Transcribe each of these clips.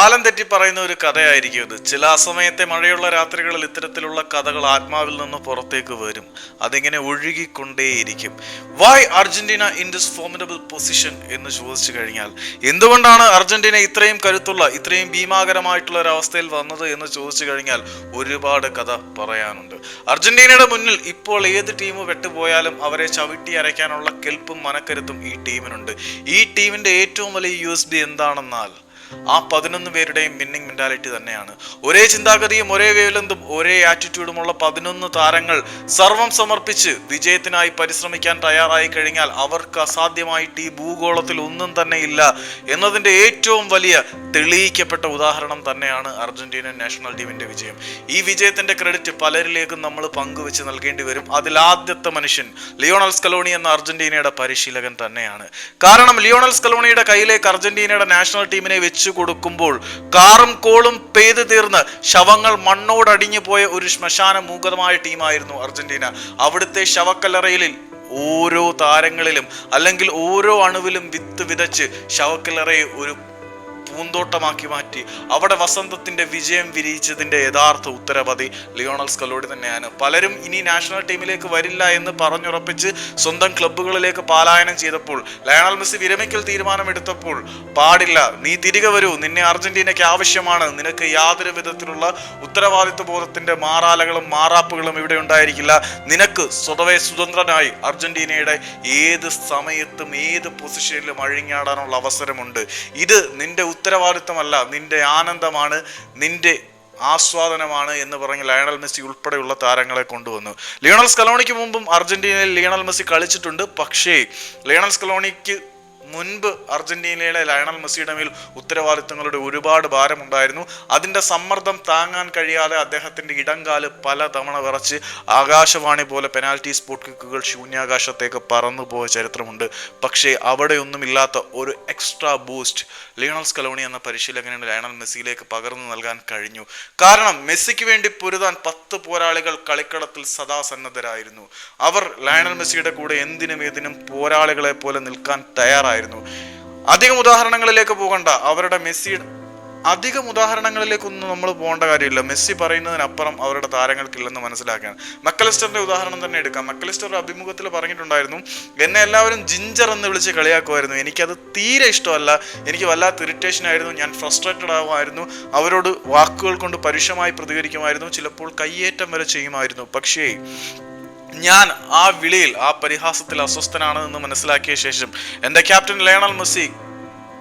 കാലം തെറ്റി പറയുന്ന ഒരു കഥയായിരിക്കും ഇത്. ചില അസമയത്തെ മഴയുള്ള രാത്രികളിൽ ഇത്തരത്തിലുള്ള കഥകൾ ആത്മാവിൽ നിന്ന് പുറത്തേക്ക് വരും. അതിങ്ങനെ ഒഴുകിക്കൊണ്ടേയിരിക്കും. Why Argentina in this formidable position എന്ന് ചോദിച്ചു കഴിഞ്ഞാൽ, എന്തുകൊണ്ടാണ് അർജന്റീന ഇത്രയും കരുത്തുള്ള, ഇത്രയും ഭീമാകരമായിട്ടുള്ള ഒരു അവസ്ഥയിൽ വന്നത് എന്ന് ചോദിച്ചു കഴിഞ്ഞാൽ ഒരുപാട് കഥ പറയാനുണ്ട്. അർജന്റീനയുടെ മുന്നിൽ ഇപ്പോൾ ഏത് ടീം വെട്ടുപോയാലും അവരെ ചവിട്ടി അരയ്ക്കാനുള്ള കെൽപ്പും മനക്കരുത്തും ഈ ടീമിനുണ്ട്. ഈ ടീമിന്റെ ഏറ്റവും വലിയ USP എന്താണെന്നാൽ ആ 11 പേരുടെയും വിന്നിംഗ് മെന്റാലിറ്റി തന്നെയാണ്. ഒരേ ചിന്താഗതിയും ഒരേ വേവലെന്തും ഒരേ ആറ്റിറ്റ്യൂഡുമുള്ള 11 താരങ്ങൾ സർവം സമർപ്പിച്ച് വിജയത്തിനായി പരിശ്രമിക്കാൻ തയ്യാറായി കഴിഞ്ഞാൽ അവർക്ക് അസാധ്യമായിട്ട് ഈ ഭൂഗോളത്തിൽ ഒന്നും തന്നെ ഇല്ല എന്നതിന്റെ ഏറ്റവും വലിയ തെളിയിക്കപ്പെട്ട ഉദാഹരണം തന്നെയാണ് അർജന്റീനൻ നാഷണൽ ടീമിന്റെ വിജയം. ഈ വിജയത്തിന്റെ ക്രെഡിറ്റ് പലരിലേക്കും നമ്മൾ പങ്കുവെച്ച് നൽകേണ്ടി വരും. അതിൽ ആദ്യത്തെ മനുഷ്യൻ ലിയോണൽ സ്കലോണി എന്ന അർജന്റീനയുടെ പരിശീലകൻ തന്നെയാണ്. കാരണം ലിയോണൽ സ്കലോണിയുടെ കയ്യിലേക്ക് അർജന്റീനയുടെ നാഷണൽ ടീമിനെ വെച്ച് കൊടുക്കുമ്പോൾ കാറും കോളും പെയ്തു തീർന്ന് ശവങ്ങൾ മണ്ണോടടിഞ്ഞു പോയ ഒരു ശ്മശാന മൂകമായ ടീമായിരുന്നു അർജന്റീന. അവിടുത്തെ ശവക്കല്ലറയിൽ ഓരോ താരങ്ങളിലും അല്ലെങ്കിൽ ഓരോ അണുവിലും വിത്ത് വിതച്ച് ശവക്കല്ലറയെ ഒരു പൂന്തോട്ടമാക്കി മാറ്റി അവിടെ വസന്തത്തിന്റെ വിജയം വിരിയിച്ചതിന്റെ യഥാർത്ഥ ഉത്തരവാദി ലിയോണൽ സ്കലോണി തന്നെയാണ്. പലരും ഇനി നാഷണൽ ടീമിലേക്ക് വരില്ല എന്ന് പറഞ്ഞുറപ്പിച്ച് സ്വന്തം ക്ലബ്ബുകളിലേക്ക് പലായനം ചെയ്തപ്പോൾ, ലയണൽ മെസ്സി വിരമിക്കൽ തീരുമാനമെടുത്തപ്പോൾ, പാടില്ല, നീ തിരികെ വരൂ, നിന്നെ അർജന്റീനയ്ക്ക് ആവശ്യമാണ്, നിനക്ക് യാതൊരു വിധത്തിലുള്ള ഉത്തരവാദിത്വ ബോധത്തിന്റെ മാറാലകളും മാറാപ്പുകളും ഇവിടെ ഉണ്ടായിരിക്കില്ല, നിനക്ക് സ്വതവേ സ്വതന്ത്രനായി അർജന്റീനയുടെ ഏത് സമയത്തും ഏത് പൊസിഷനിലും അഴിഞ്ഞാടാനുള്ള അവസരമുണ്ട്, ഇത് നിന്റെ ഉത്തരവാദിത്തമല്ല, നിന്റെ ആനന്ദമാണ്, നിന്റെ ആസ്വാദനമാണ് എന്ന് പറഞ്ഞ് ലയണൽ മെസ്സി ഉൾപ്പെടെയുള്ള താരങ്ങളെ കൊണ്ടുവന്നു. ലിയോണൽ സ്കലോണിക്ക് മുമ്പും അർജന്റീനയിൽ ലിയോണൽ മെസ്സി കളിച്ചിട്ടുണ്ട്. പക്ഷേ ലിയോണൽ സ്കലോണിക്ക് മുൻപ് അർജന്റീനയിലെ ലയണൽ മെസ്സിയുടെ മേൽ ഉത്തരവാദിത്തങ്ങളുടെ ഒരുപാട് ഭാരമുണ്ടായിരുന്നു. അതിൻ്റെ സമ്മർദ്ദം താങ്ങാൻ കഴിയാതെ അദ്ദേഹത്തിൻ്റെ ഇടംകാല് പല തവണ വിറച്ച് ആകാശവാണി പോലെ പെനാൽറ്റി സ്പോട്ട് കിക്കുകൾ ശൂന്യാകാശത്തേക്ക് പറന്നുപോയ ചരിത്രമുണ്ട്. പക്ഷേ അവിടെയൊന്നുമില്ലാത്ത ഒരു എക്സ്ട്രാ ബൂസ്റ്റ് ലിയോണൽ സ്കലോണി എന്ന പരിശീലകന് ലയണൽ മെസ്സിയിലേക്ക് പകർന്നു നൽകാൻ കഴിഞ്ഞു. കാരണം മെസ്സിക്ക് വേണ്ടി പൊരുതാൻ 10 പോരാളികൾ കളിക്കളത്തിൽ സദാ സന്നദ്ധരായിരുന്നു. അവർ ലയണൽ മെസ്സിയുടെ കൂടെ എന്തിനും ഏതിനും പോരാളികളെ പോലെ നിൽക്കാൻ തയ്യാറായിരുന്നു. അധികം ഉദാഹരണങ്ങളിലേക്ക് പോകണ്ട, അവരുടെ മെസ്സിയുടെ അധികം ഉദാഹരണങ്ങളിലേക്കൊന്നും നമ്മൾ പോകേണ്ട കാര്യമില്ല. മെസ്സി പറയുന്നതിനപ്പുറം അവരുടെ താരങ്ങൾക്കില്ലെന്ന് മനസ്സിലാക്കുകയാണ്. മക്കലിസ്റ്ററിന്റെ ഉദാഹരണം തന്നെ എടുക്കാം. മക്കലിസ്റ്റർ അഭിമുഖത്തിൽ പറഞ്ഞിട്ടുണ്ടായിരുന്നു, എന്നെ എല്ലാവരും ജിഞ്ചർ എന്ന് വിളിച്ച് കളിയാക്കുമായിരുന്നു, എനിക്കത് തീരെ ഇഷ്ടമല്ല, എനിക്ക് വല്ലാത്ത ഇറിറ്റേഷൻ ആയിരുന്നു, ഞാൻ ഫ്രസ്ട്രേറ്റഡ് ആകുമായിരുന്നു, അവരോട് വാക്കുകൾ കൊണ്ട് പരുഷമായി പ്രതികരിക്കുമായിരുന്നു, ചിലപ്പോൾ കയ്യേറ്റം വരെ ചെയ്യുമായിരുന്നു. പക്ഷേ ഞാൻ ആ വിളിയിൽ, ആ പരിഹാസത്തിൽ അസ്വസ്ഥനാണ് എന്ന് മനസ്സിലാക്കിയ ശേഷം എൻ്റെ captain Lionel Messi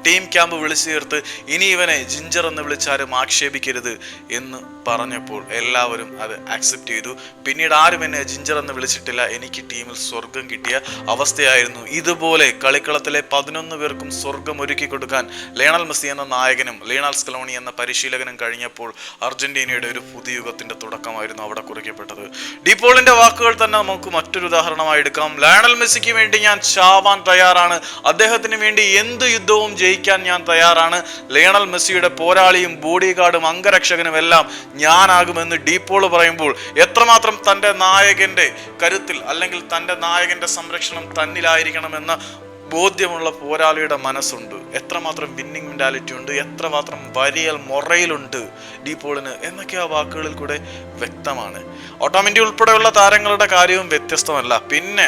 team camp വിളിച്ചു ചേർത്ത് ഇനി ഇവനെ ജിഞ്ചർ എന്ന് വിളിച്ചാരും ആക്ഷേപിക്കരുത് എന്ന് പറഞ്ഞപ്പോൾ എല്ലാവരും അത് ആക്സെപ്റ്റ് ചെയ്തു. പിന്നീട് ആരും എന്നെ ജിഞ്ചർ എന്ന് വിളിച്ചിട്ടില്ല. എനിക്ക് ടീമിൽ സ്വർഗം കിട്ടിയ അവസ്ഥയായിരുന്നു. ഇതുപോലെ കളിക്കളത്തിലെ 11 പേർക്കും സ്വർഗം ഒരുക്കി കൊടുക്കാൻ ലയണൽ മെസ്സി എന്ന നായകനും ലിയോണൽ സ്കലോണി എന്ന പരിശീലകനും കഴിഞ്ഞപ്പോൾ അർജന്റീനയുടെ ഒരു പുതിയ യുഗത്തിന്റെ തുടക്കമായിരുന്നു അവിടെ കുറിക്കപ്പെട്ടത്. ഡിപോളിന്റെ വാക്കുകൾ തന്നെ നമുക്ക് മറ്റൊരു ഉദാഹരണമായി എടുക്കാം. ലയണൽ മെസ്സിക്ക് വേണ്ടി ഞാൻ ചാവാൻ തയ്യാറാണ്, അദ്ദേഹത്തിന് വേണ്ടി എന്ത് യുദ്ധവും ജയിക്കാൻ ഞാൻ തയ്യാറാണ്, ലയണൽ മെസ്സിയുടെ പോരാളിയും ബോഡി ഗാർഡും അംഗരക്ഷകനും എല്ലാം ഞാനാകുമെന്ന് ഡീപോൾ പറയുമ്പോൾ എത്രമാത്രം തൻ്റെ നായകന്റെ കരുത്തിൽ അല്ലെങ്കിൽ തൻ്റെ നായകന്റെ സംരക്ഷണം തന്നിലായിരിക്കണമെന്ന ബോധ്യമുള്ള പോരാളിയുടെ മനസ്സുണ്ട്, എത്രമാത്രം വിന്നിംഗ് മെന്റാലിറ്റി ഉണ്ട്, എത്രമാത്രം വരിയൽ മൊറയിലുണ്ട് ഡീപോളിന് എന്നൊക്കെ ആ വാക്കുകളിൽ കൂടെ വ്യക്തമാണ്. ഓട്ടോമെന്റി ഉൾപ്പെടെയുള്ള താരങ്ങളുടെ കാര്യവും വ്യത്യസ്തമല്ല. പിന്നെ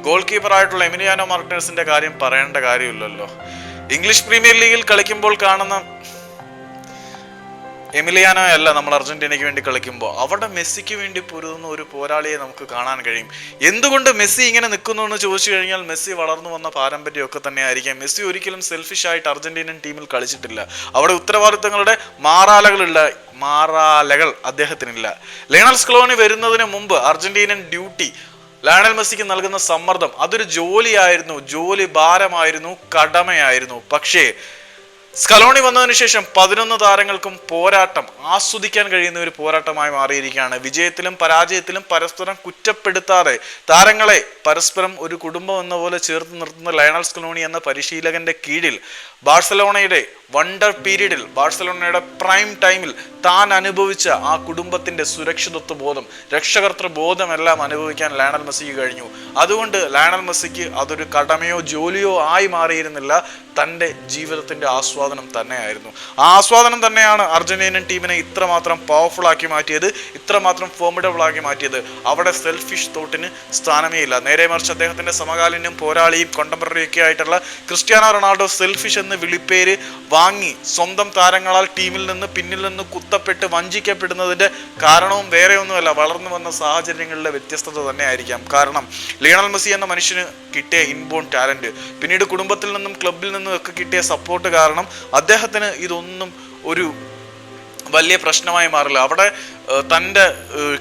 ഗോൾ കീപ്പറായിട്ടുള്ള എമിലിയാനോ മാർട്ടിനസിന്റെ കാര്യം പറയേണ്ട കാര്യമില്ലല്ലോ. ഇംഗ്ലീഷ് പ്രീമിയർ ലീഗിൽ കളിക്കുമ്പോൾ കാണുന്ന എമിലിയാനോ അല്ല നമ്മൾ അർജന്റീനയ്ക്ക് വേണ്ടി കളിക്കുമ്പോൾ. അവിടെ മെസ്സിക്ക് വേണ്ടി പൊരുതുന്ന ഒരു പോരാളിയെ നമുക്ക് കാണാൻ കഴിയും. എന്തുകൊണ്ട് മെസ്സി ഇങ്ങനെ നിൽക്കുന്നു എന്ന് ചോദിച്ചു കഴിഞ്ഞാൽ മെസ്സി വളർന്നു വന്ന പാരമ്പര്യമൊക്കെ തന്നെ ആയിരിക്കാം. മെസ്സി ഒരിക്കലും സെൽഫിഷ് ആയിട്ട് അർജന്റീനൻ ടീമിൽ കളിച്ചിട്ടില്ല. അവിടെ ഉത്തരവാദിത്തങ്ങളുടെ മാറാലകൾ അദ്ദേഹത്തിനില്ല. ലയണൽ സ്കലോണി വരുന്നതിന് മുമ്പ് അർജന്റീനൻ ഡ്യൂട്ടി, ലയണൽ മെസ്സിക്ക് നൽകുന്ന സമ്മർദ്ദം, അതൊരു ജോലിയായിരുന്നു, ജോലി ഭാരമായിരുന്നു, കടമയായിരുന്നു. പക്ഷേ സ്കലോണി വന്നതിന് ശേഷം 11 താരങ്ങൾക്കും പോരാട്ടം ആസ്വദിക്കാൻ കഴിയുന്ന ഒരു പോരാട്ടമായി മാറിയിരിക്കുകയാണ്. വിജയത്തിലും പരാജയത്തിലും പരസ്പരം കുറ്റപ്പെടുത്താതെ താരങ്ങളെ പരസ്പരം ഒരു കുടുംബം എന്ന പോലെ ചേർത്ത് നിർത്തുന്ന ലയണൽ സ്കലോണി എന്ന പരിശീലകന്റെ കീഴിൽ ബാഴ്സലോണയുടെ വണ്ടർ പീരീഡിൽ, ബാഴ്സലോണയുടെ പ്രൈം ടൈമിൽ താൻ അനുഭവിച്ച ആ കുടുംബത്തിന്റെ സുരക്ഷിതത്വ ബോധം, രക്ഷകർത്തൃ ബോധമെല്ലാം അനുഭവിക്കാൻ ലയണൽ മെസ്സിക്ക് കഴിഞ്ഞു. അതുകൊണ്ട് ലയണൽ മെസ്സിക്ക് അതൊരു കടമയോ ജോലിയോ ആയി മാറിയിരുന്നില്ല, തൻ്റെ ജീവിതത്തിൻ്റെ ആസ്വാദനം തന്നെയായിരുന്നു. ആ ആസ്വാദനം തന്നെയാണ് അർജന്റീനൻ ടീമിനെ ഇത്രമാത്രം പവർഫുൾ ആക്കി മാറ്റിയത്, ഇത്രമാത്രം ഫോമിഡബിൾ ആക്കി മാറ്റിയത്. അവിടെ സെൽഫിഷ് തോട്ടിന് സ്ഥാനമേ ഇല്ല. നേരെ മറിച്ച് അദ്ദേഹത്തിൻ്റെ സമകാലീനും പോരാളിയും കോണ്ടംപററി ഒക്കെ ആയിട്ടുള്ള ക്രിസ്ത്യാനോ റൊണാൾഡോ സെൽഫിഷ് എന്ന് വിളിപ്പേര് വാങ്ങി സ്വന്തം താരങ്ങളാൽ ടീമിൽ നിന്ന് പിന്നിൽ നിന്ന് കുത്തപ്പെട്ട് വഞ്ചിക്കപ്പെടുന്നതിൻ്റെ കാരണവും വേറെ ഒന്നുമല്ല, വളർന്നു വന്ന സാഹചര്യങ്ങളിലെ വ്യത്യസ്തത തന്നെയായിരിക്കാം. കാരണം ലിയണൽ മെസ്സി എന്ന മനുഷ്യന് കിട്ടിയ ഇൻബോൺ ടാലൻറ്റ്, പിന്നീട് കുടുംബത്തിൽ നിന്നും ക്ലബിൽ നിന്നും ഒക്കെ കിട്ടിയ സപ്പോർട്ട് കാരണം അദ്ദേഹത്തിന് ഇതൊന്നും ഒരു വലിയ പ്രശ്നമായി മാറില്ല. അവിടെ തൻ്റെ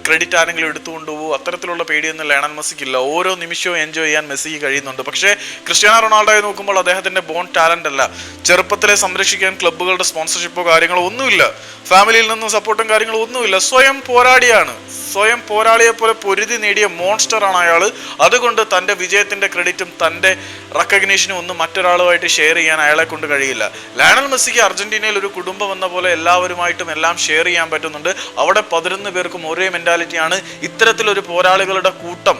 ക്രെഡിറ്റ് ആരെങ്കിലും എടുത്തുകൊണ്ടുപോകും അത്തരത്തിലുള്ള പേടിയൊന്നും ലയണൽ മെസ്സിക്കില്ല. ഓരോ നിമിഷവും എൻജോയ് ചെയ്യാൻ മെസ്സിക്ക് കഴിയുന്നുണ്ട്. പക്ഷേ ക്രിസ്ത്യാനോ റൊണാൾഡോയെ നോക്കുമ്പോൾ അദ്ദേഹത്തിൻ്റെ ബോൺ ടാലൻ്റ് അല്ല, ചെറുപ്പത്തിലെ സംരക്ഷിക്കാൻ ക്ലബ്ബുകളുടെ സ്പോൺസർഷിപ്പോ കാര്യങ്ങളോ ഒന്നുമില്ല, ഫാമിലിയിൽ നിന്നും സപ്പോർട്ടും കാര്യങ്ങളും ഒന്നുമില്ല. സ്വയം പോരാടിയാണ്, സ്വയം പോരാളിയെ പോലെ പൊരുതി നേടിയ മോൺസ്റ്റർ ആണ് അയാൾ. അതുകൊണ്ട് തൻ്റെ വിജയത്തിൻ്റെ ക്രെഡിറ്റും തൻ്റെ റെക്കഗ്നീഷനും ഒന്നും മറ്റൊരാളുമായിട്ട് ഷെയർ ചെയ്യാൻ അയാളെ കൊണ്ട് കഴിയില്ല. ലയണൽ മെസ്സിക്ക് അർജന്റീനയിൽ ഒരു കുടുംബം എന്ന പോലെ എല്ലാവരുമായിട്ടും എല്ലാം ഷെയർ ചെയ്യാൻ പറ്റുന്നുണ്ട്. അവിടെ 11 പേർക്കും ഒരേ മെന്റാലിറ്റിയാണ്. ഇത്തരത്തിലൊരു പോരാളികളുടെ കൂട്ടം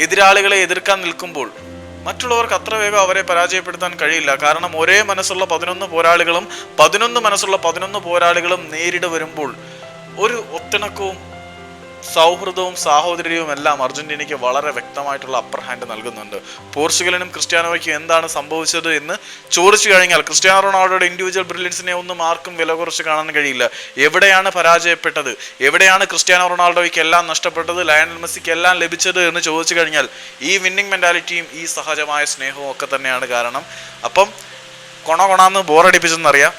എതിരാളികളെ എതിർക്കാൻ നിൽക്കുമ്പോൾ മറ്റുള്ളവർക്ക് അത്ര വേഗം അവരെ പരാജയപ്പെടുത്താൻ കഴിയില്ല. കാരണം ഒരേ മനസ്സുള്ള 11 പോരാളികളും 11 മനസ്സുള്ള 11 പോരാളികളും നേരിട വരുമ്പോൾ ഒരു ഒത്തിണക്കവും സൗഹൃദവും സാഹോദര്യവും എല്ലാം അർജന്റീനയ്ക്ക് വളരെ വ്യക്തമായിട്ടുള്ള അപ്പർ ഹാൻഡ് നൽകുന്നുണ്ട്. പോർച്ചുഗലിനും ക്രിസ്ത്യാനോയ്ക്കും എന്താണ് സംഭവിച്ചത് എന്ന് ചോദിച്ചു കഴിഞ്ഞാൽ ക്രിസ്ത്യാനോ റൊണാൾഡോയുടെ ഇൻഡിവിജ്വൽ ബ്രില്യൻസിനെ ഒന്നും ആർക്കും വില കുറച്ച് കാണാൻ കഴിയില്ല. എവിടെയാണ് പരാജയപ്പെട്ടത്, എവിടെയാണ് ക്രിസ്ത്യാനോ റൊണാൾഡോയ്ക്ക് എല്ലാം നഷ്ടപ്പെട്ടത്, ലയണൽ മെസ്സിക്ക് എല്ലാം ലഭിച്ചത് എന്ന് ചോദിച്ചു കഴിഞ്ഞാൽ ഈ വിന്നിങ് മെന്റാലിറ്റിയും ഈ സഹജമായ സ്നേഹവും ഒക്കെ തന്നെയാണ് കാരണം. അപ്പം കൊണാന്ന് ബോറടിപ്പിച്ചെന്നറിയാം.